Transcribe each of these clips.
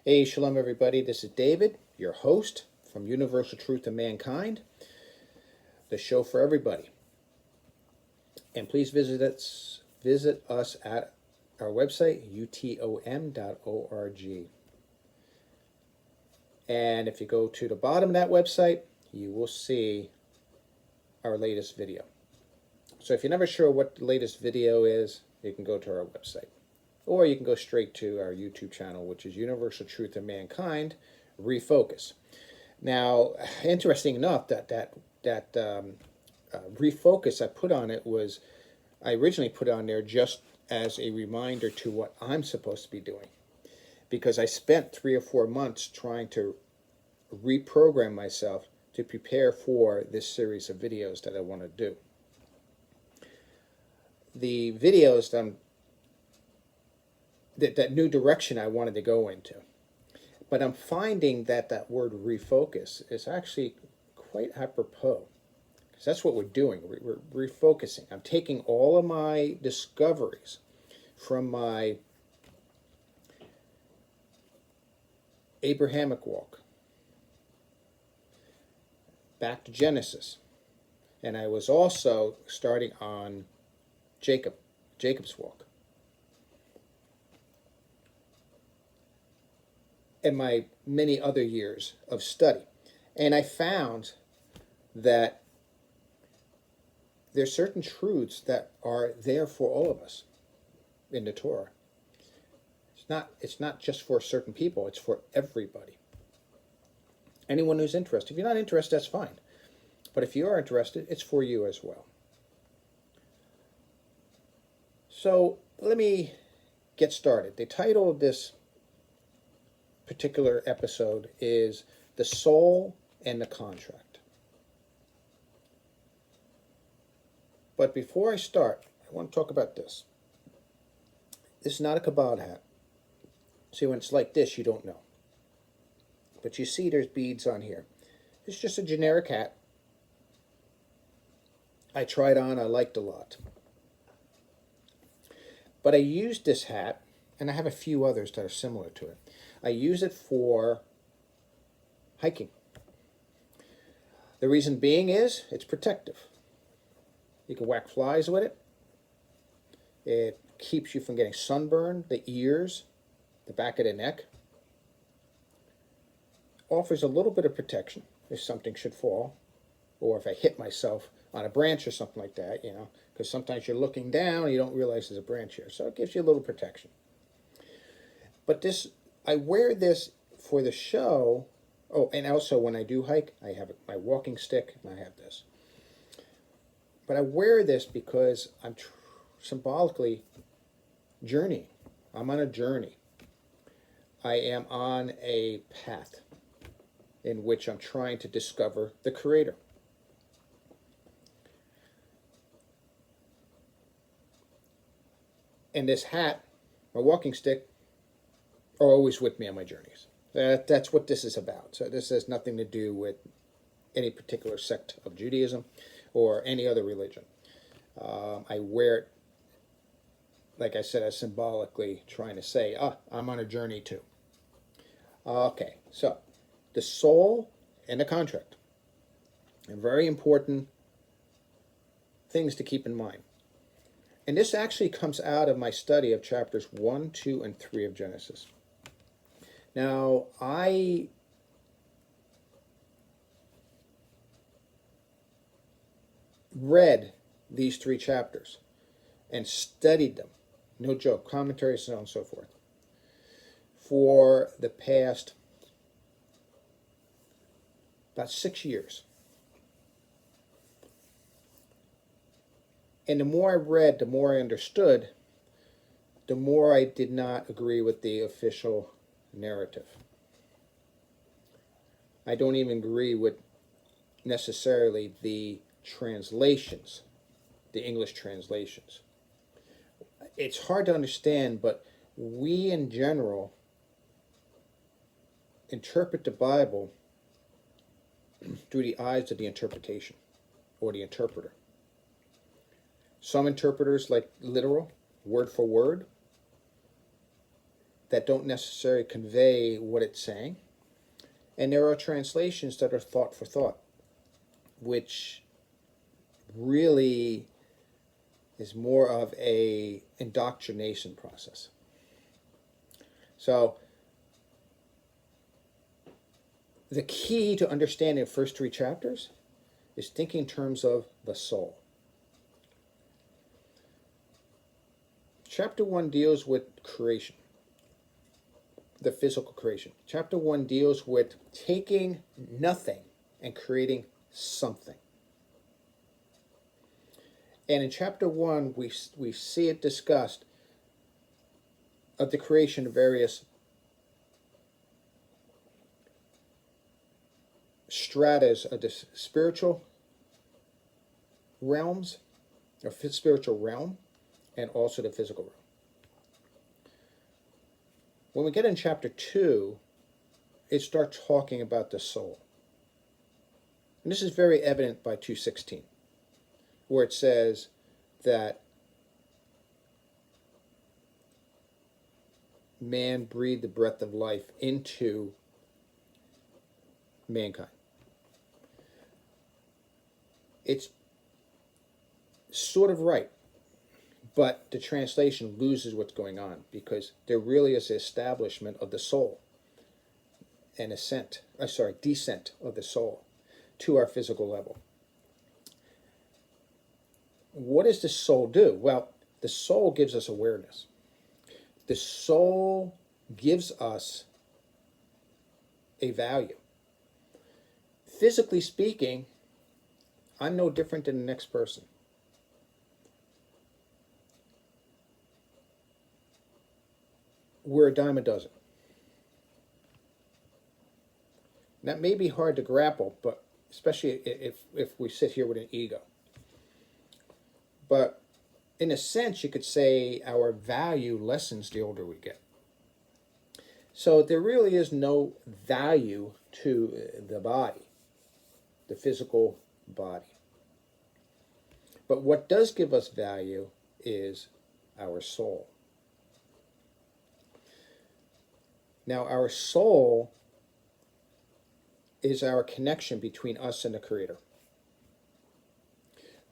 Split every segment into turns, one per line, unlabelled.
Hey, shalom everybody. This is David, your host from Universal Truth of Mankind, the show for everybody. And please visit us at our website, utom.org. And if you go to the bottom of that website, you will see our latest video. So if you're never sure what the latest video is, you can go to our website. Or you can go straight to our YouTube channel, which is Universal Truth of Mankind, Refocus. Now, interesting enough, that refocus I put on it was, I originally put it on there just as a reminder to what I'm supposed to be doing. Because I spent 3 or 4 months trying to reprogram myself to prepare for this series of videos that I want to do. The videos that new direction I wanted to go into. But I'm finding that word refocus is actually quite apropos. Because that's what we're doing. We're refocusing. I'm taking all of my discoveries from my Abrahamic walk back to Genesis. And I was also starting on Jacob's walk. And my many other years of study. And I found that there's certain truths that are there for all of us in the Torah. It's not just for certain people, it's for everybody. Anyone who's interested. If you're not interested, that's fine. But if you are interested, it's for you as well. So let me get started. The title of this particular episode is The Soul and the Contract. But before I start, I want to talk about this. This is not a Kabbalah hat. See, when it's like this, you don't know. But you see there's beads on here. It's just a generic hat. I tried on, I liked a lot. But I used this hat, and I have a few others that are similar to it. I use it for hiking. The reason being is it's protective. You can whack flies with it. It keeps you from getting sunburned, the ears, the back of the neck. Offers a little bit of protection if something should fall, or if I hit myself on a branch or something like that, because sometimes you're looking down and you don't realize there's a branch here. So it gives you a little protection. But I wear this for the show. Oh, and also when I do hike, I have my walking stick and I have this. But I wear this because I'm symbolically journeying. I'm on a journey. I am on a path in which I'm trying to discover the Creator. And this hat, my walking stick, are always with me on my journeys. That's what this is about. So this has nothing to do with any particular sect of Judaism or any other religion. I wear it, like I said, as symbolically trying to say, I'm on a journey too. Okay, so the soul and the contract are very important things to keep in mind. And this actually comes out of my study of chapters 1, 2, and 3 of Genesis. Now, I read these 3 chapters and studied them, no joke, commentaries, so on and so forth, for the past about 6 years. And the more I read, the more I understood, the more I did not agree with the official narrative. I don't even agree with necessarily the translations, the English translations. It's hard to understand, but we in general interpret the Bible through the eyes of the interpretation or the interpreter. Some interpreters like literal, word for word. that don't necessarily convey what it's saying. And there are translations that are thought for thought, which really is more of a indoctrination process. So the key to understanding the first 3 chapters is thinking in terms of the soul. Chapter 1 deals with creation, the physical creation. Chapter 1 deals with taking nothing and creating something. And in chapter 1, we see it discussed of the creation of various stratas of the spiritual realms, or spiritual realm, and also the physical realm. When we get in chapter 2, it starts talking about the soul. And this is very evident by 2:16, where it says that man breathed the breath of life into mankind. It's sort of right, but the translation loses what's going on, because there really is the establishment of the soul and descent of the soul to our physical level. What does the soul do? Well, the soul gives us awareness. The soul gives us a value. Physically speaking, I'm no different than the next person. We're a dime a dozen. That may be hard to grapple, but especially if we sit here with an ego. But in a sense, you could say our value lessens the older we get. So there really is no value to the body, the physical body. But what does give us value is our soul. Now, our soul is our connection between us and the Creator.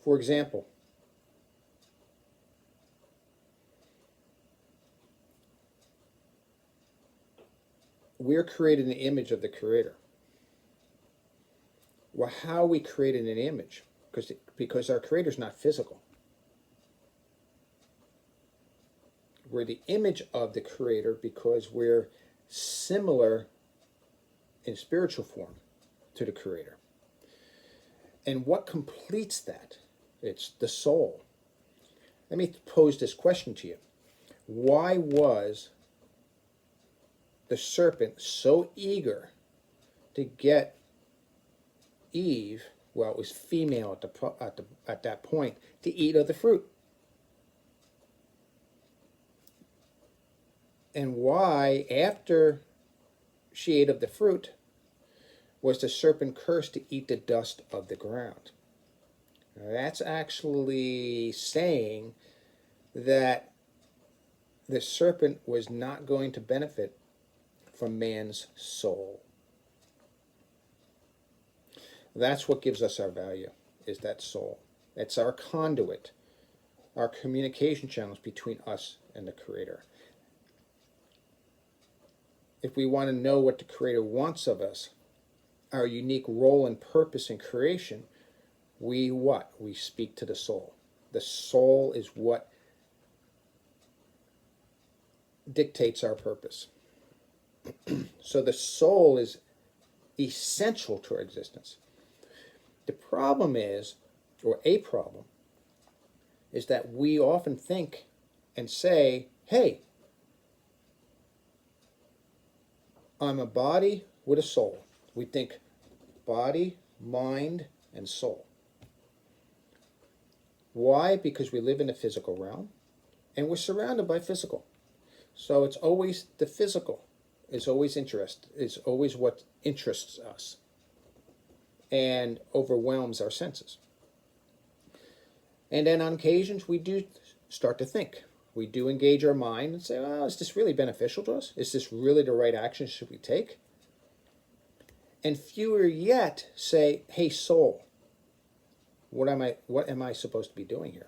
For example, we're created in the image of the Creator. Well, how are we created in an image? Because our Creator is not physical. We're the image of the Creator because we're similar in spiritual form to the Creator. And what completes that? It's the soul. Let me pose this question to you. Why was the serpent so eager to get Eve, well, it was female at that point, to eat of the fruit? And why, after she ate of the fruit, was the serpent cursed to eat the dust of the ground? Now, that's actually saying that the serpent was not going to benefit from man's soul. That's what gives us our value, is that soul. It's our conduit, our communication channels between us and the Creator. If we want to know what the Creator wants of us, our unique role and purpose in creation, we speak to the soul. The soul is what dictates our purpose. So the soul is essential to our existence. The problem is, or a problem, is that we often think and say, hey, I'm a body with a soul. We think body, mind, and soul. Why? Because we live in the physical realm, and we're surrounded by physical. So it's always the physical is always what interests us and overwhelms our senses. And then on occasions we do start to think. we do engage our mind and say, well, is this really beneficial to us? Is this really the right action should we take? And fewer yet say, hey, soul, what am I supposed to be doing here?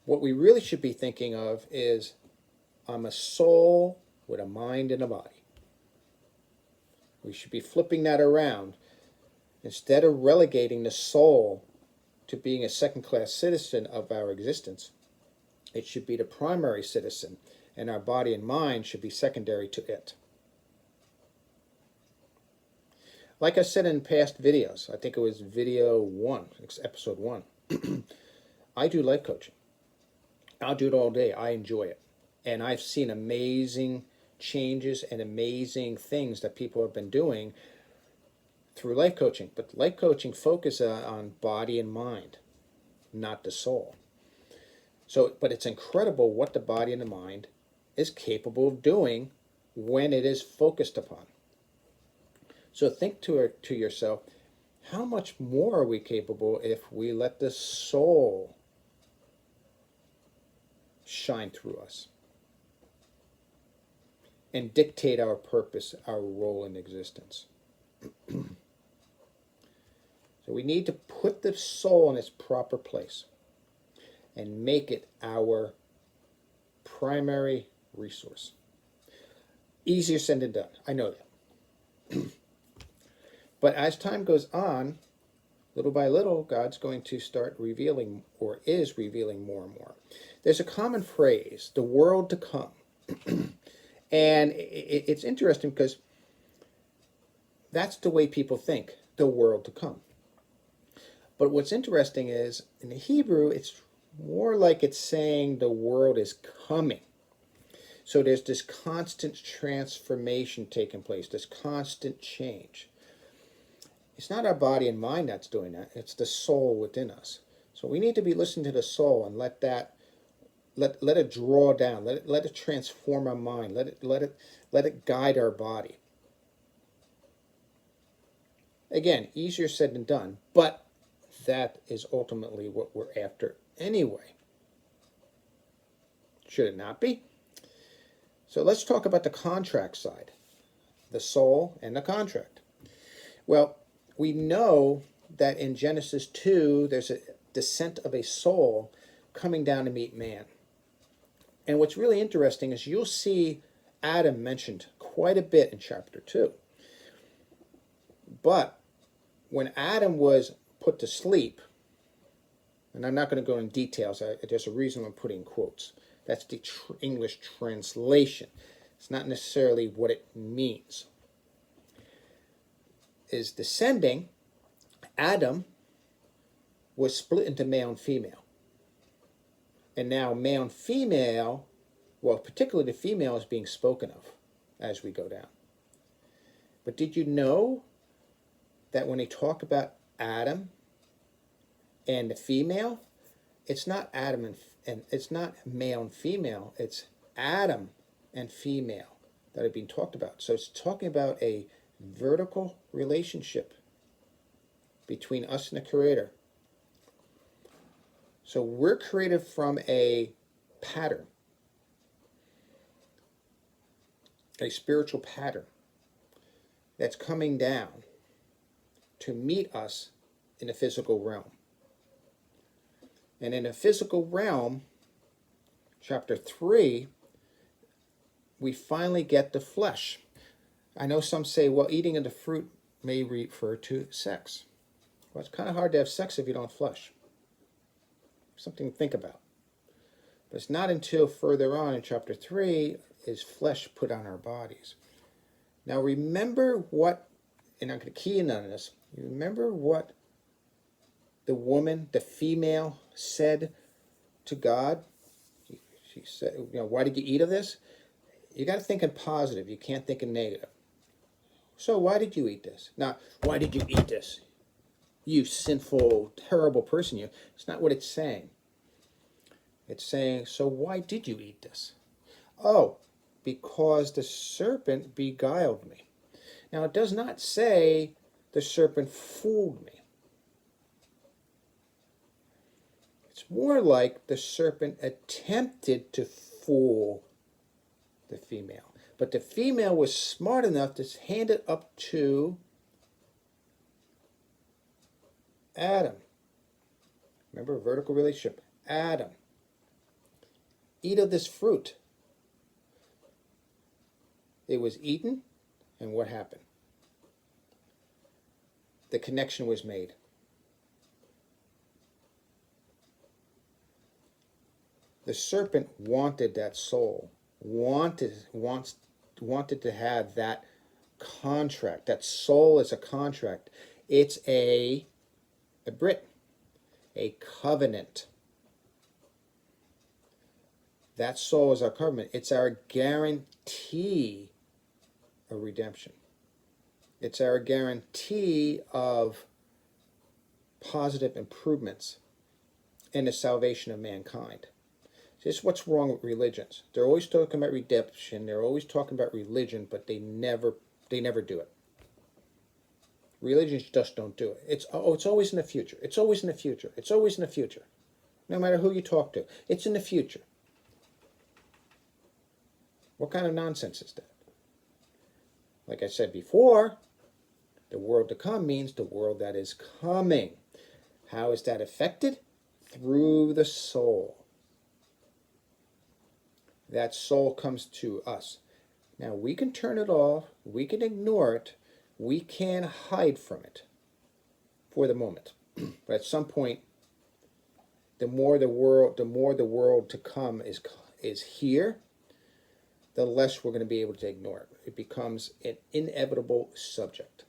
What we really should be thinking of is, I'm a soul with a mind and a body. We should be flipping that around. Instead of relegating the soul to being a second-class citizen of our existence, it should be the primary citizen, and our body and mind should be secondary to it. Like I said in past videos, I think it was video 1, episode 1, I do life coaching. I'll do it all day. I enjoy it. And I've seen amazing changes and amazing things that people have been doing through life coaching. But life coaching focuses on body and mind, not the soul. So, but it's incredible what the body and the mind is capable of doing when it is focused upon. So think to yourself, how much more are we capable if we let the soul shine through us and dictate our purpose, our role in existence? So we need to put the soul in its proper place and make it our primary resource. Easier said than done, I know that. But as time goes on, little by little, God's going to start revealing, or is revealing more and more. There's a common phrase, the world to come. And it's interesting because that's the way people think, the world to come. But what's interesting is, in the Hebrew, it's more like it's saying the world is coming. So there's this constant transformation taking place, this constant change. It's not our body and mind that's doing that, it's the soul within us. So we need to be listening to the soul and let it draw down, let it transform our mind, let it guide our body. Again, easier said than done, but that is ultimately what we're after anyway. Should it not be? So let's talk about the contract side, the soul and the contract. Well, we know that in Genesis 2, there's a descent of a soul coming down to meet man. And what's really interesting is you'll see Adam mentioned quite a bit in chapter 2. But when Adam was put to sleep, and I'm not going to go into details, there's a reason I'm putting quotes. That's the English translation. It's not necessarily what it means. Is descending, Adam was split into male and female. And now male and female, well, particularly the female is being spoken of as we go down. But did you know that when they talk about Adam and the female, it's not Adam and it's not male and female, it's Adam and female that are being talked about. So it's talking about a vertical relationship between us and the Creator. So we're created from a pattern, a spiritual pattern that's coming down to meet us in the physical realm. And in the physical realm, chapter 3, we finally get the flesh. I know some say, well, eating of the fruit may refer to sex. Well, it's kind of hard to have sex if you don't have flesh. Something to think about. But it's not until further on in chapter 3 is flesh put on our bodies. Now remember what, and I'm going to key in on this, you remember what the woman, the female, said to God? She said, why did you eat of this? You got to think in positive. You can't think in negative. So why did you eat this? Now, why did you eat this? You sinful, terrible person, you. It's not what it's saying. It's saying, so why did you eat this? Oh, because the serpent beguiled me. Now, it does not say the serpent fooled me. It's more like the serpent attempted to fool the female. But the female was smart enough to hand it up to Adam. Remember, vertical relationship. Adam, eat of this fruit. It was eaten, and what happened? The connection was made. The serpent wanted that soul, wanted to have that contract. That soul is a contract. It's a brit, a covenant. That soul is our covenant. It's our guarantee of redemption. It's our guarantee of positive improvements in the salvation of mankind. This is what's wrong with religions. They're always talking about redemption. They're always talking about religion, but they never do it. Religions just don't do it. It's always in the future. It's always in the future. It's always in the future. No matter who you talk to, it's in the future. What kind of nonsense is that? Like I said before, the world to come means the world that is coming. How is that affected? Through the soul. That soul comes to us. Now, we can turn it off. We can ignore it. We can hide from it for the moment. But at some point, the more the world to come is here, the less we're going to be able to ignore it. It becomes an inevitable subject.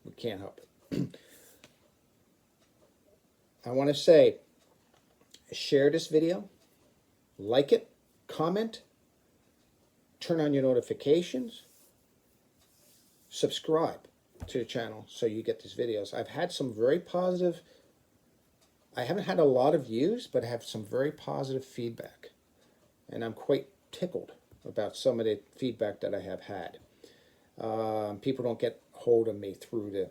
We can't help it. I want to say, share this video, like it, comment, turn on your notifications, subscribe to the channel so you get these videos. I've had some very positive, I haven't had a lot of views, but I have some very positive feedback. And I'm quite tickled about some of the feedback that I have had. People don't get hold of me through the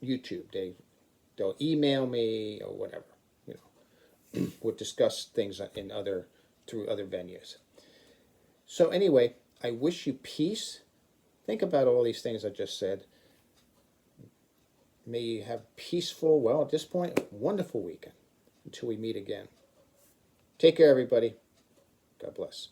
YouTube. They'll email me or whatever. We'll discuss things through other venues. So anyway, I wish you peace. Think about all these things I just said. May you have peaceful, well, at this point, wonderful weekend until we meet again. Take care, everybody. God bless.